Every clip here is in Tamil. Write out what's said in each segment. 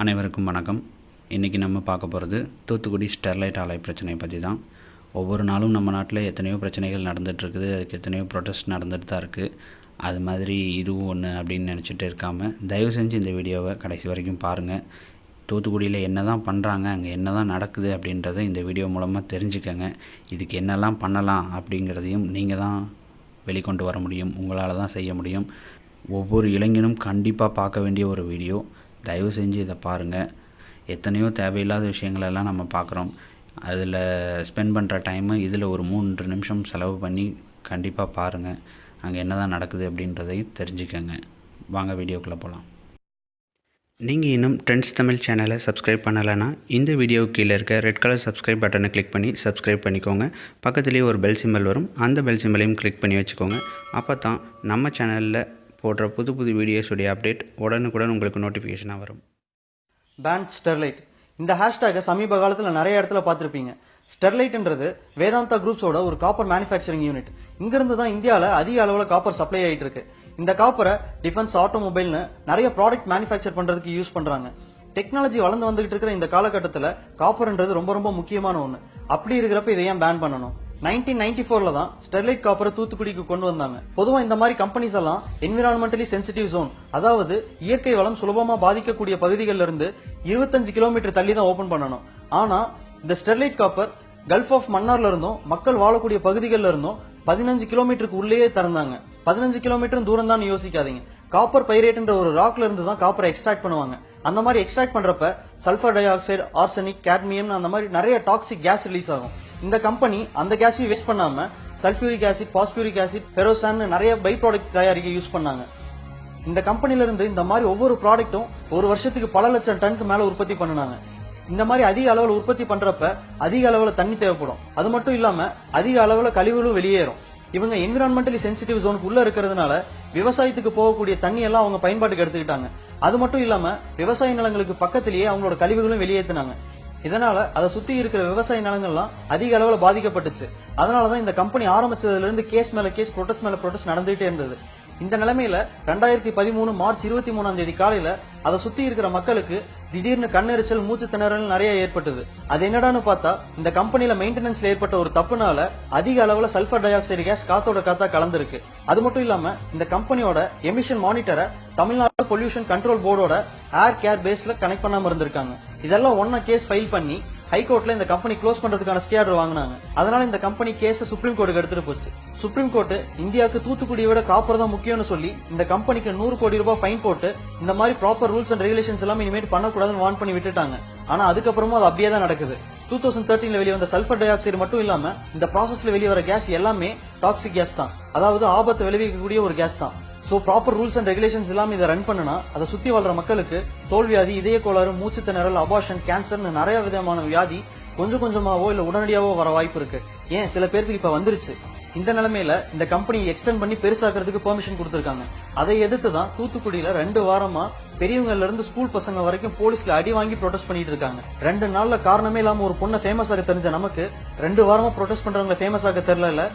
அனைவருக்கும் வணக்கம். இன்றைக்கி நம்ம பார்க்க போகிறது தூத்துக்குடி ஸ்டெர்லைட் ஆலை பிரச்சனை பற்றி தான். ஒவ்வொரு நாளும் நம்ம நாட்டில் எத்தனையோ பிரச்சனைகள் நடந்துகிட்ருக்குது, அதுக்கு எத்தனையோ ப்ரொட்டஸ்ட் நடந்துகிட்டு தான் இருக்குது. அது மாதிரி இதுவும் ஒன்று அப்படின்னு நினச்சிட்டு இருக்காமல் தயவு செஞ்சு இந்த வீடியோவை கடைசி வரைக்கும் பாருங்கள். தூத்துக்குடியில் என்ன தான் பண்ணுறாங்க, அங்கே என்ன தான் நடக்குது அப்படின்றத இந்த வீடியோ மூலமாக தெரிஞ்சுக்கங்க. இதுக்கு என்னெல்லாம் பண்ணலாம் அப்படிங்கிறதையும் நீங்கள் தான் வெளிக்கொண்டு வர முடியும், உங்களால் தான் செய்ய முடியும். ஒவ்வொரு இளைஞனும் கண்டிப்பாக பார்க்க வேண்டிய ஒரு வீடியோ. தயவு செஞ்சு இதை பாருங்கள். எத்தனையோ தேவையில்லாத விஷயங்களெல்லாம் நம்ம பார்க்குறோம். அதில் ஸ்பெண்ட் பண்ணுற டைமு இதில் ஒரு 3 நிமிஷம் செலவு பண்ணி கண்டிப்பாக பாருங்கள். அங்கே என்ன தான் நடக்குது அப்படின்றதையும் தெரிஞ்சுக்கங்க. வாங்க வீடியோக்குள்ளே போகலாம். நீங்கள் இன்னும் ட்ரெண்ட்ஸ் தமிழ் சேனலை சப்ஸ்கிரைப் பண்ணலைன்னா இந்த வீடியோவுக்கு கீழே இருக்க ரெட் கலர் சப்ஸ்கிரைப் பட்டனை கிளிக் பண்ணி சப்ஸ்கிரைப் பண்ணிக்கோங்க. பக்கத்துலேயே ஒரு பெல் சிம்பல் வரும், அந்த பெல் சிம்பலையும் கிளிக் பண்ணி வச்சுக்கோங்க. அப்போ தான் நம்ம சேனலில் போடுற புது வீடியோஸுடைய அப்டேட் உடனுக்குடன் உங்களுக்கு நோட்டிஃபிகேஷனாக வரும். பேன் ஸ்டெர்லைட் இந்த ஹேஷ்டேகை சமீப காலத்தில் நிறைய இடத்துல பார்த்துருப்பீங்க. ஸ்டெர்லைட்ன்றது வேதாந்தா குரூப்ஸோட ஒரு காப்பர் மேனுஃபேக்சரிங் யூனிட். இங்கிருந்து தான் இந்தியாவில் அதிக அளவில் காப்பர் சப்ளை ஆகிட்டு இருக்கு. இந்த காப்பரை டிஃபென்ஸ், ஆட்டோமொபைல்னு நிறைய ப்ராடக்ட் மேனுஃபேக்சர் பண்றதுக்கு யூஸ் பண்றாங்க. டெக்னாலஜி வளர்ந்து வந்துகிட்டு இருக்கிற இந்த காலகட்டத்தில் காப்பர்ன்றது ரொம்ப ரொம்ப முக்கியமான ஒன்று. அப்படி இருக்கிறப்ப இதை ஏன் பேன் பண்ணணும்? 1994 தான் ஸ்டெர்லைட் காப்பரை தூத்துக்குடிக்கு கொண்டு வந்தாங்க. பொதுவா இந்த மாதிரி கம்பெனிஸ் எல்லாம் என்விரான்மெண்டலி சென்சிட்டிவ் ஜோன், அதாவது இயற்கை வளம் சுலபமா பாதிக்கக்கூடிய பகுதிகளில் இருந்து 25 கிலோமீட்டர் தள்ளி தான் ஓபன் பண்ணணும். ஆனா இந்த ஸ்டெர்லைட் காப்பர் கல்ஃப் ஆஃப் மன்னார்ல இருந்தும் மக்கள் வாழக்கூடிய பகுதிகளில் இருந்தும் 15 கிலோமீட்டருக்கு உள்ளேயே திறந்தாங்க. 15 கிலோமீட்டர் தூரம் தான் யோசிக்காதீங்க. காப்பர் பைரேட்ன்ற ஒரு ராக்ல இருந்து தான் காப்பரை எக்ஸ்ட்ராக்ட் பண்ணுவாங்க. அந்த மாதிரி எக்ஸ்ட்ராக்ட் பண்றப்ப sulphur di oxide, arsenic, cadmium அந்த மாதிரி நிறைய டாக்ஸிக் கேஸ் ரிலீஸ் ஆகும். இந்த கம்பெனி அந்த கேஸையும் வேஸ்ட் பண்ணாம சல்ஃபியூரிக் ஆசிட், பாஸ்பியூரிக் ஆசிட், ஃபெரோசான் நிறைய பை ப்ராடக்ட் தயாரிக்க யூஸ் பண்ணாங்க. இந்த கம்பெனில இருந்து இந்த மாதிரி ஒவ்வொரு ப்ராடக்ட்டும் ஒரு வருஷத்துக்கு பல லட்சம் டனுக்கு மேல உற்பத்தி பண்ணினாங்க. இந்த மாதிரி அதிக அளவில் உற்பத்தி பண்றப்ப அதிக அளவில் தண்ணி தேவைப்படும். அது மட்டும் இல்லாம அதிக அளவில் கழிவுகளும் வெளியேறும். இவங்க என்விரான்மெண்டலி சென்சிட்டிவ் ஜோனுக்கு உள்ள இருக்கிறதுனால விவசாயத்துக்கு போகக்கூடிய தண்ணி எல்லாம் அவங்க பயன்பாட்டுக்கு எடுத்துக்கிட்டாங்க. அது மட்டும் இல்லாம விவசாய நிலங்களுக்கு பக்கத்திலேயே அவங்களோட கழிவுகளும் வெளியேற்றினாங்க. இதனால அதை சுத்தி இருக்கிற விவசாய நிலங்கள்லாம் அதிக அளவில் பாதிக்கப்பட்டுச்சு. அதனாலதான் இந்த கம்பெனி ஆரம்பிச்சதுல இருந்து கேஸ் மேல கேஸ், ப்ரொடெஸ்ட் மேல ப்ரொடெஸ்ட் நடந்துகிட்டே இருந்தது. இந்த நிலைமையில 2013 மார்ச் 23 காலையில அதை சுத்தி இருக்கிற மக்களுக்கு திடீர்னு கண்ணெரிச்சல், மூச்சு திணறல் நிறைய ஏற்பட்டது. அது என்னடான்னு பார்த்தா இந்த கம்பெனில மெயின்டெனன்ஸ்ல ஏற்பட்ட ஒரு தப்புனால அதிக அளவுல சல்பர் டை ஆக்சைடு கேஸ் காத்தோட காத்தா கலந்துருக்கு. அது மட்டும் இல்லாம இந்த கம்பெனியோட எமிஷன் மானிட்டரை தமிழ்நாடு பொல்யூஷன் கண்ட்ரோல் போர்டோட ஏர் கேர் பேஸ்ல கனெக்ட் பண்ணாம இருந்திருக்காங்க. இதெல்லாம் ஒன்னா கேஸ் ஃபைல் பண்ணி ஹைகோர்ட்ல இந்த கம்பெனி க்ளோஸ் பண்றதுக்கான ஸ்டே ஆர்டர் வாங்கினாங்க. அதனால இந்த கம்பெனி கேஸ் சுப்ரீம் கோர்ட்டுக்கு எடுத்துட்டு போச்சு. சுப்ரீம் கோர்ட் இந்தியாவுக்கு தூத்துக்குடியை விட காப்பர் தான் முக்கியம்னு சொல்லி இந்த கம்பெனிக்கு 100 கோடி ரூபாய் ஃபைன் போட்டு இந்த மாதிரி ப்ராப்பர் ரூல்ஸ் அண்ட் ரெகுலேஷன்ஸ் எல்லாம் இனிமேல் பண்ணக்கூடாதுன்னு வார்ன் பண்ணி விட்டுட்டாங்க. ஆனா அதுக்கப்புறமும் அது அப்படியே தான் நடக்குது. 2013 வெளியே வந்த சல்பர் டை ஆக்சைடு மட்டும் இல்லாம இந்த ப்ராசஸ்ல வெளியே வர கேஸ் எல்லாமே டாக்ஸிக் கேஸ் தான், அதாவது ஆபத்து விளைவிக்கக்கூடிய ஒரு கேஸ் தான். So proper rules and regulations எல்லாம் இதை ரன் பண்ணனா அதை சுத்தி வாழ்ற மக்களுக்கு தோல்வியாதி, இதய கோளாறு, மூச்சு திணறல், அபார்ஷன், கேன்சர்னு நிறைய விதமான வியாதி கொஞ்சம் கொஞ்சமாவோ இல்ல உடனடியாவோ வர வாய்ப்பு இருக்கு. ஏன் சில பேருக்கு இப்ப வந்துருச்சு. இந்த நிலைமையில இந்த கம்பெனி எக்ஸ்டெண்ட் பண்ணி பெருசாக்குறதுக்கு பெர்மிஷன் கொடுத்திருக்காங்க. அதை எதிர்த்து தான் தூத்துக்குடியில 2 வாரமா பெரியவங்கல இருந்து ஸ்கூல் பசங்க வரைக்கும் போலீஸ்ல அடி வாங்கி ப்ரொடெஸ்ட் பண்ணிட்டு இருக்காங்க. 2 நாள்ல காரணமே இல்லாம ஒரு பொண்ணை ஃபேமஸ் ஆக தெரிஞ்ச நமக்கு 2 வாரமா ப்ரொடெஸ்ட் பண்றவங்க ஃபேமஸ் ஆக தெரியல.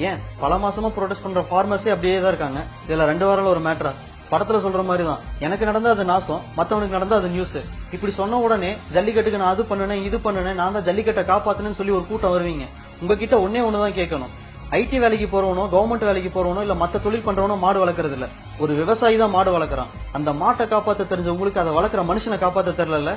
ஏன் பல மாசமா ப்ரொடெஸ்ட் பண்ற ஃபார்மர்ஸே அப்படியே தான் இருக்காங்க. இதுல 2 வாரம் ஒரு மேட்டரா? படத்துல சொல்ற மாதிரி தான், எனக்கு நடந்தா அது நாசம், மத்தவனுக்கு நடந்தா அது நியூஸ். இப்படி சொன்ன உடனே ஜல்லிக்கட்டுக்கு நான் அது பண்ணுனேன், இது பண்ணுனேன், நான் தான் ஜல்லிக்கட்டை காப்பாத்துனேன்னு சொல்லி ஒரு கூட்டம் வருவீங்க. உங்ககிட்ட ஒண்ணுதான் கேட்கணும். ஐடி வேலைக்கு போறவனோ, கவர்மெண்ட் வேலைக்கு போறவனோ, இல்ல மத்த தொழில் பண்றவனோ மாடு வளர்க்கறது இல்ல. ஒரு விவசாயி தான் மாடு வளர்க்கறான். அந்த மாட்டை காப்பாத்த தெரிஞ்ச உங்களுக்கு அதை வளர்க்குற மனுஷனை காப்பாத்த தெரியல.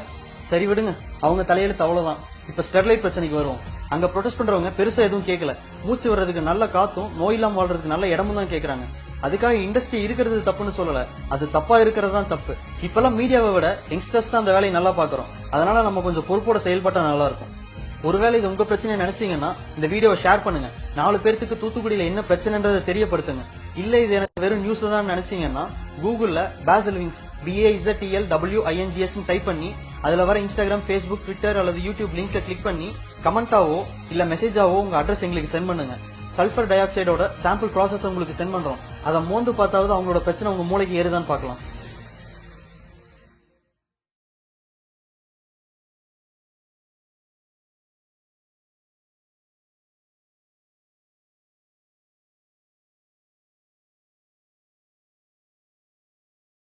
சரி விடுங்க, அவங்க தலையெழுத்து அவ்வளவுதான். இப்ப ஸ்டெர்லைட் பிரச்சனைக்கு வருவோம். அங்க ப்ரொடெஸ்ட் பண்றவங்க பெருசா எதுவும் கேட்கல. மூச்சு வர்றதுக்கு நல்ல காத்தும் நோய் இல்லாம வாழ்றதுக்கு நல்ல இடமும் தான் கேட்கறாங்க. அதுக்காக இண்டஸ்ட்ரி இருக்கிறது தப்புன்னு சொல்லல, அது தப்பா இருக்கிறது தான் தப்பு. இப்பெல்லாம் மீடியாவை விட யங்ஸ்டர்ஸ் தான் அந்த வேலையை நல்லா பாக்குறோம். அதனால நம்ம கொஞ்சம் பொறுப்போட செயல்பட்டா நல்லா இருக்கும். ஒருவேளை இது உங்க பிரச்சனை நினைச்சீங்கன்னா இந்த வீடியோவை ஷேர் பண்ணுங்க. 4 பேருக்கு தூத்துக்குடியில என்ன பிரச்சனைன்றதை தெரியப்படுத்துங்க. இல்ல இது எனக்கு வெறும் நியூஸ் தான் நினைச்சீங்கன்னா கூகுள்ல பாசல்விங்ஸ் BAZELWINGS டைப் பண்ணி அதுல வர இன்ஸ்டாகிராம், ஃபேஸ்புக், ட்விட்டர் அல்லது யூடியூப் லிங்க்ல கிளிக் பண்ணி கமெண்டாவோ இல்ல மெசேஜாவோ உங்க அட்ரஸ் எங்களுக்கு சென்ட் பண்ணுங்க. சல்பர் டை ஆக்சைடோட சாம்பிள் ப்ராசஸ் உங்களுக்கு சென்ட் பண்றோம். அதை மோந்து பார்த்தாவது அவங்களோட பிரச்சனை உங்க மூளைக்கு ஏறுதான்னு பார்க்கலாம்.